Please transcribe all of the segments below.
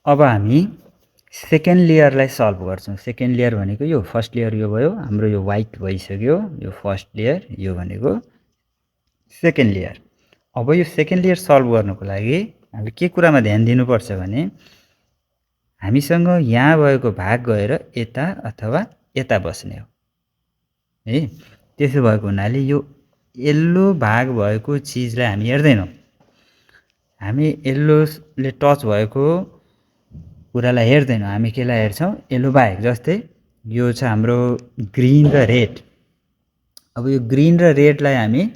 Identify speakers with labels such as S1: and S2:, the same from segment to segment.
S1: अब हामी second लेयरलाई solve गर्छौँ। सेकेन्ड लेयर भनेको यो, फर्स्ट लेयर यो भयो, हाम्रो यो व्हाइट भइसक्यो, यो फर्स्ट लेयर, यो भनेको सेकेन्ड लेयर। अब यो सेकेन्ड लेयर सल्भ गर्नको लागि हामीले के कुरामा ध्यान दिनुपर्छ भने हामीसँग यहाँ भएको भाग गएर यता अथवा यता बस्ने हो है। त्यसो भएको हुनाले यो येल्लो भाग भएको चिजलाई हामी हेर्दैनौँ। हामी येल्लोले टच भएको कुरालाई हेर्दैनौँ, हामी केलाई हेर्छौँ? येल्लो बाहेक। जस्तै यो छ हाम्रो ग्रीन र रेड। अब यो ग्रीन र रेडलाई हामी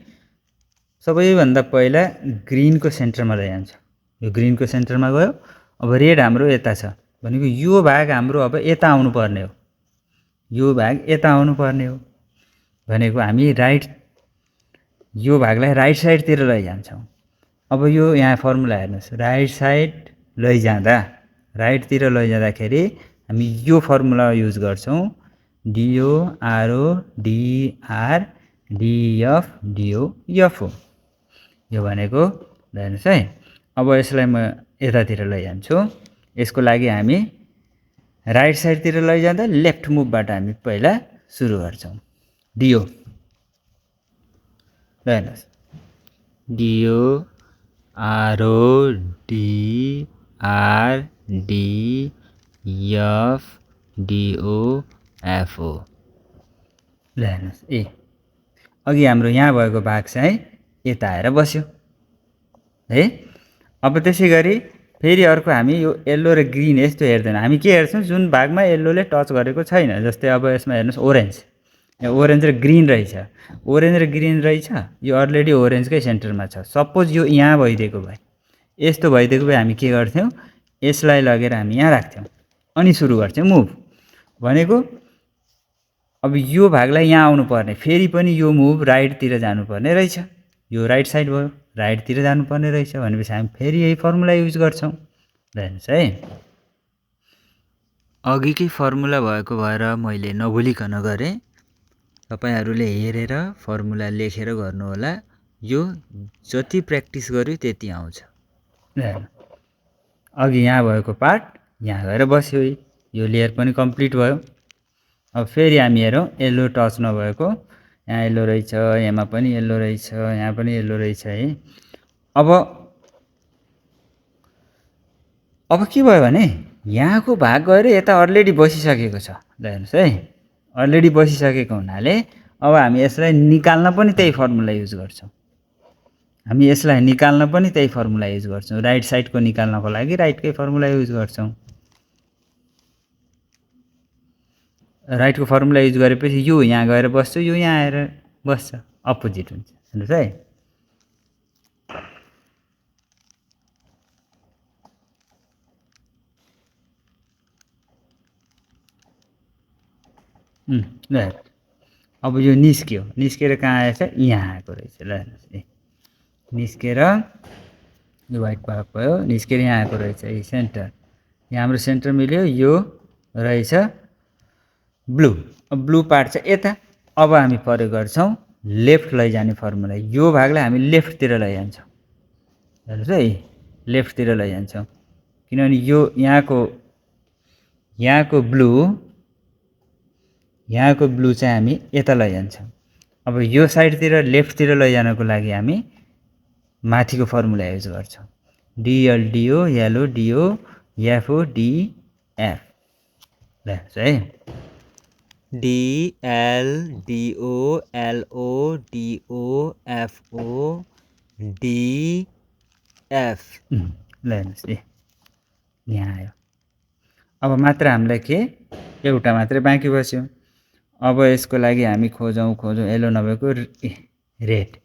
S1: सबैभन्दा पहिला ग्रीनको सेन्टरमा लैजान्छौँ। यो ग्रीनको सेन्टरमा गयो। अब रेड हाम्रो यता छ भनेको यो भाग हाम्रो अब यता आउनुपर्ने हो। यो भाग यता आउनुपर्ने हो भनेको हामी राइट, यो भागलाई राइट साइडतिर लैजान्छौँ। अब यो यहाँ फर्मुला हेर्नुहोस्, राइट साइड लैजाँदा, राइटतिर लैजाँदाखेरि हामी यो फर्मुला युज गर्छौँ, डिओ आरओ डिआर डिएफ डिओ एफ हो। यो भनेको हेर्नुहोस् है। अब यसलाई म यतातिर लैजान्छु। यसको लागि हामी राइट साइडतिर लैजाँदा लेफ्ट मुभबाट हामी पहिला सुरु गर्छौँ। डिओ, ल हेर्नुहोस्, डिओ आरओ डिआर डिएफ डिओ एफओ। ल हेर्नुहोस्, ए अघि हाम्रो यहाँ भएको भाग चाहिँ यता आएर बस्यो है। अब त्यसै गरी फेरि अर्को हामी यो येल्लो र ग्रीन यस्तो हेर्दैन, हामी के हेर्छौँ? जुन भागमा येल्लोले टच गरेको छैन। जस्तै अब यसमा हेर्नुहोस्, ओरेन्ज, यहाँ ओरेन्ज र ग्रीन रहेछ। ओरेन्ज र ग्रीन रहेछ, यो अलरेडी ओरेन्जकै सेन्टरमा छ। सपोज यो यहाँ भइदिएको भए, यस्तो भइदिएको भए हामी के गर्थ्यौँ? यसलाई लगेर हामी यहाँ राख्थ्यौँ अनि सुरु गर्थ्यौँ मुभ। भनेको अब यो भागलाई यहाँ आउनुपर्ने, फेरि पनि यो मुभ राइटतिर जानुपर्ने रहेछ। यो राइट साइड भयो, राइटतिर जानुपर्ने रहेछ भनेपछि हामी फेरि यही फर्मुला युज गर्छौँ। ल हेर्नुहोस् है, अघिकै फर्मुला भएको भएर मैले नभुलिकन गरेँ। तपाईहरूले हेरेर फर्मुला लेखेर गर्नुहोला। यो जति प्र्याक्टिस गर्यो त्यति आउँछ। अघि यहाँ भएको पार्ट यहाँ गएर बस्यो, यो लेयर पनि कम्प्लिट भयो। अब फेरि हामी हेरौँ, येल्लो टच नभएको, यहाँ येल्लो रहेछ, यहाँ पनि येल्लो रहेछ, यहाँ पनि येल्लो रहेछ है। अब के भयो भने यहाँको भाग गएर यता अलरेडी बसिसकेको छ। ल हेर्नुहोस् है, अलरेडी बसिसकेको हुनाले अब हामी यसलाई निकाल्न पनि त्यही फर्मुला युज गर्छौँ। हामी यसलाई निकाल्न पनि त्यही फर्मुला युज गर्छौँ। राइट साइडको निकाल्नको लागि राइटकै फर्मुला युज गर्छौँ। राइटको फर्मुला युज गरेपछि यो यहाँ गएर बस्छ, यो यहाँ आएर बस्छ, अपोजिट हुन्छ। हेर्नुहोस् है, ल अब यो निस्क्यो, निस्केर कहाँ आएछ? यहाँ आएको रहेछ। ल हेर्नुहोस्, ए निस्केर यो व्हाइट भाग भयो, निस्केर यहाँ आएको रहेछ। यो सेन्टर, यहाँ हाम्रो सेन्टर मिल्यो, यो रहेछ ब्लू। अब ब्लू पार्ट चाहिँ यता। अब हामी प्रयोग गर्छौँ लेफ्ट लैजाने फर्मुला। यो भागलाई हामी लेफ्टतिर लैजान्छौँ। हेर्नुहोस् है, लेफ्टतिर लैजान्छौँ किनभने यो यहाँको ब्लू चाहिँ हामी यता लैजान्छौँ। अब यो साइडतिर लेफ्टतिर लैजानको लागि हामी माथिको फर्मुला युज गर्छौँ, डिएलडिओ येलो डिओ एफओ डिएफ। ल है, डिएलडिओ एलओ डिओ एफओ डिएफ। ल हेर्नुहोस्, ए यहाँ आयो। अब मात्र हामीलाई के एउटा मात्रै बाँकी बस्यो। अब यसको लागि हामी खोजौँ येल्लो नभएको रेड।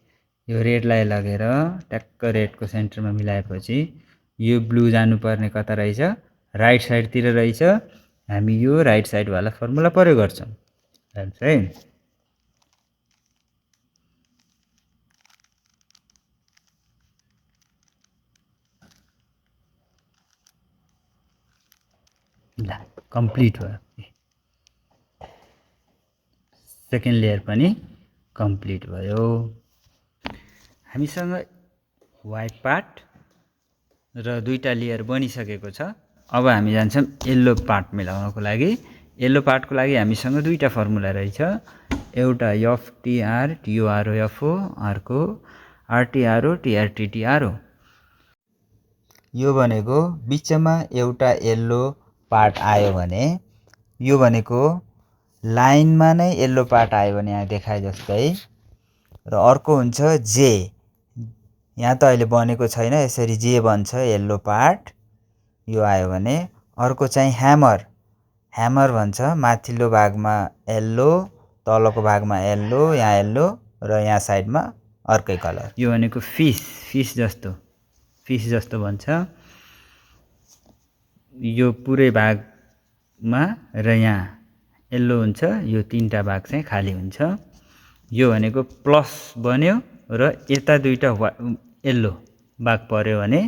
S1: यो रेडलाई लगेर ट्याक्क रेडको सेन्टरमा मिलाएपछि यो ब्लू जानुपर्ने कता रहेछ? राइट साइडतिर रहेछ। हामी यो राइट साइडवाला फर्मुला प्रयोग गर्छौँ। हेर्नुहोस् है, ल कम्प्लिट भयो। सेकेन्ड लेयर पनि कम्प्लिट भयो। हामीसँग व्हाइट पार्ट र दुईटा लेयर बनिसकेको छ। अब हामी जान्छौँ येल्लो पार्ट मिलाउनको लागि। येल्लो पार्टको लागि हामीसँग दुईटा फर्मुला रहेछ, एउटा एफटीआर टिओआरओएफओ, अर्को आरटीआरओ टिआरटिटिआरओ। यो भनेको बिचमा एउटा येल्लो पार्ट आयो भने, यो भनेको लाइनमा नै येल्लो पार्ट आयो भने यहाँ देखाए जस्तै, र अर्को हुन्छ जे। यहाँ त अहिले बनेको छैन, यसरी जे बन्छ येल्लो पार्ट, यो आयो भने। अर्को चाहिँ ह्यामर, ह्यामर भन्छ, माथिल्लो भागमा येल्लो, तलको भागमा येल्लो, यहाँ येल्लो र यहाँ साइडमा अर्कै कलर। यो भनेको फिस, फिस जस्तो भन्छ। यो पुरै भागमा र यहाँ येल्लो हुन्छ, यो तीनटा भाग चाहिँ खाली हुन्छ। यो भनेको प्लस बन्यो र यता दुईटा येल्लो भाग पर्यो भने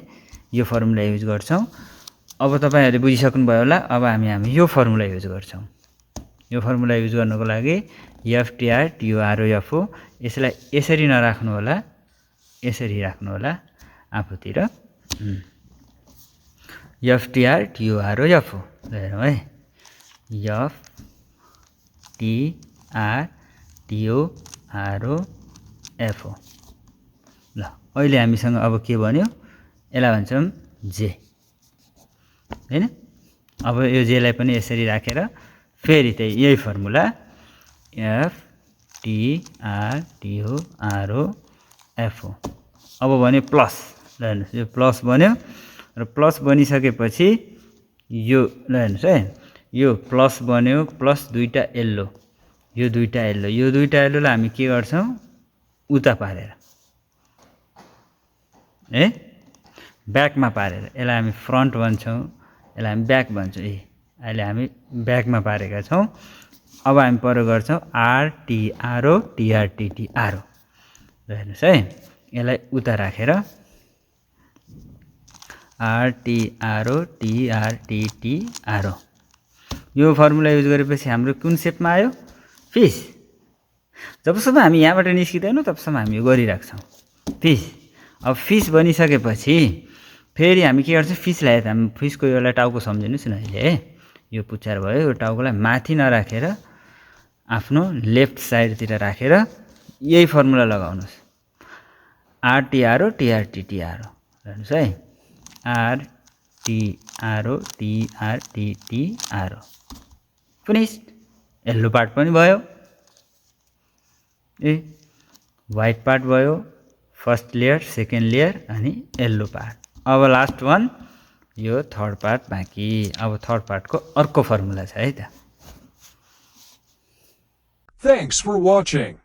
S1: यो फर्मुला युज गर्छौँ। अब तपाईहरुले बुझिसक्नुभयो होला। अब हामी यो फर्मुला युज गर्छौँ। यो फर्मुला युज गर्नको लागि एफटीआर टिओआरओएफओ, यसलाई यसरी नराख्नु होला, यसरी राख्नु होला आफूतिर। एफटीआर टिओआरओएफओ हेरौँ है, एफटीआर टिओआरओएफओ। ल अहिले हामीसँग अब के बन्यो, यसलाई भन्छौँ जे, हैन। अब यो जेलाई पनि यसरी राखेर फेरि त्यही यही फर्मुला एफटीआर टिओआरओएफओ। अब भन्यो प्लस, ल हेर्नुहोस् यो प्लस बन्यो, र प्लस बनिसकेपछि यो ल हेर्नुहोस् है, यो प्लस बन्यो, प्लस दुईटा येल्लो, यो दुईटा येल्लो, यो दुईटा येल्लोलाई हामी के गर्छौँ, उता पारेर है, ब्याकमा पारेर, यसलाई हामी फ्रन्ट भन्छौँ, यसलाई हामी ब्याक भन्छौँ। अहिले हामी ब्याकमा पारेका छौँ। अब हामी प्रयोग गर्छौँ आरटीआरओ टिआरटिटिआरओ। ल हेर्नुहोस् है, यसलाई उता राखेर आरटीआरओ टिआरटिटिआरओ। यो फर्मुला युज गरेपछि हाम्रो कुन सेपमा आयो, फिस। जबसम्म हामी यहाँबाट निस्किँदैनौँ तबसम्म हामी यो गरिराख्छौँ, फिस। अब फिस बनिसकेपछि फेरि हामी के गर्छौँ, फिसलाई हामी फिसको योलाई टाउको सम्झिनुहोस् न अहिले है, यो पुच्छर भयो, यो टाउकोलाई माथि नराखेर आफ्नो लेफ्ट साइडतिर राखेर यही फर्मुला लगाउनुहोस्, आरटीआरओ टिआरटिटिआरओ। हेर्नुहोस् है, आरटीआरओ टिआरटिटिआरओ। फिनिस्ड। येल्लो पार्ट पनि भयो, व्हाइट पार्ट भयो, फर्स्ट लेयर, सेकेन्ड लेयर अनि येल्लो पार्ट। अब लास्ट वान, यो थर्ड पार्ट बाँकी। अब थर्ड पार्टको अर्को फर्मुला छ है त।
S2: Thanks for watching.